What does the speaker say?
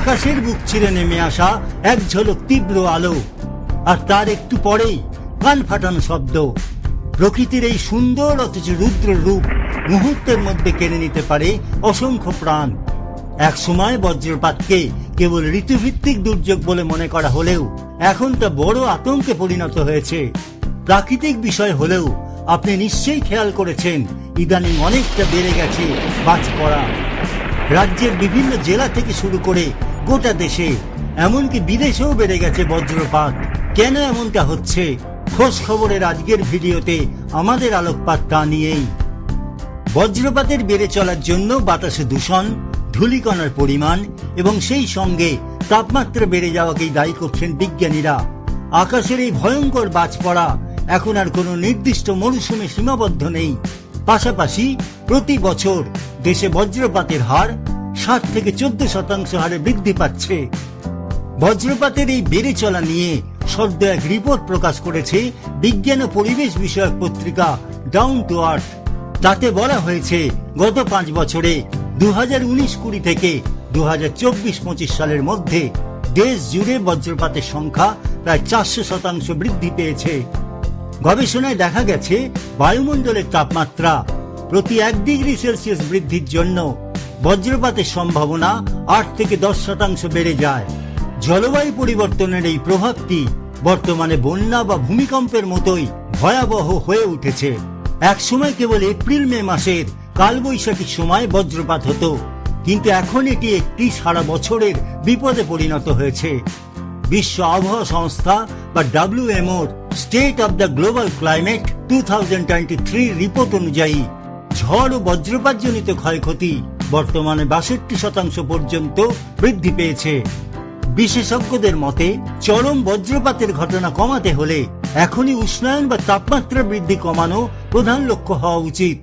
আকাশের বুক ছিঁড়ে নেমে আসা এক ঝলক তীব্র আলো, আর তার একটু পরেই কান ফাটানো শব্দ। প্রকৃতির এই সুন্দর অথচ রুদ্র রূপ মুহূর্তের মধ্যে কেড়ে নিতে পারে অসংখ্য প্রাণ। এক সময় বজ্রপাতকে কেবল ঋতুভিত্তিক দুর্যোগ বলে মনে করা হলেও এখন তা বড় আতঙ্কে পরিণত হয়েছে। প্রাকৃতিক বিষয় হলেও আপনি নিশ্চয়ই খেয়াল করেছেন ইদানিং অনেকটা বেড়ে গেছে বাজ পড়া। রাজ্যের বিভিন্ন জেলা থেকে শুরু করে গোটা দেশে, এমনকি বিদেশেও বেড়ে গেছে বজ্রপাত। কেন এমনটা হচ্ছে, খোঁজ খবরের আজকের ভিডিওতে আমাদের আলোকপাত তা নিয়েই। বজ্রপাতের বেড়ে চলার জন্য বাতাসে দূষণ, ধূলিকণার পরিমাণ এবং সেই সঙ্গে তাপমাত্রা বেড়ে যাওয়াকেই দায়ী করছেন বিজ্ঞানীরা। আকাশের এই ভয়ঙ্কর বাজ পড়া এখন আর কোনো নির্দিষ্ট মৌসুমে সীমাবদ্ধ নেই। পাশাপাশি প্রতি বছর দেশে বজ্রপাতের হার 7 থেকে 14% হারে বৃদ্ধি পাচ্ছে। বজ্রপাতের এই বেড়ে চলা নিয়ে সদ্য এক রিপোর্ট প্রকাশ করেছে বিজ্ঞান ও পরিবেশ বিষয়ক পত্রিকা ডাউন টু আর্থ। তাতে বলা হয়েছে গত 5 বছরে 2019-20 থেকে 2024-25 সালের মধ্যে দেশ জুড়ে বজ্রপাতের সংখ্যা প্রায় 400% বৃদ্ধি পেয়েছে। গবেষণায় দেখা গেছে বায়ুমণ্ডলের তাপমাত্রা প্রতি 1 ডিগ্রি সেলসিয়াস বৃদ্ধির জন্য বজ্রপাতের সম্ভাবনা 8 থেকে 10% বেড়ে যায়। জলবায়ু পরিবর্তনের এই প্রভাবটি বর্তমানে বন্যা বা ভূমিকম্পের মতোই ভয়াবহ হয়ে উঠেছে। এক সময় কেবল এপ্রিল-মে মাসের কালবৈশাখীর সময় বজ্রপাত হতো, কিন্তু এখন এটি একটি সারা বছরের বিপদে পরিণত হয়েছে। বিশ্ব আবহাওয়া সংস্থা বা WMOর state of the global climate 2023 report অনুযায়ী ঝড় ও বজ্রপাতজনিত ক্ষয়ক্ষতি বর্তমানে 62% পর্যন্ত বৃদ্ধি পেয়েছে। বিশেষজ্ঞদের মতে চরম বজ্রপাতের ঘটনা কমাতে হলে এখনই উষ্ণায়ন বা তাপমাত্রা বৃদ্ধি কমানো প্রধান লক্ষ্য হওয়া উচিত।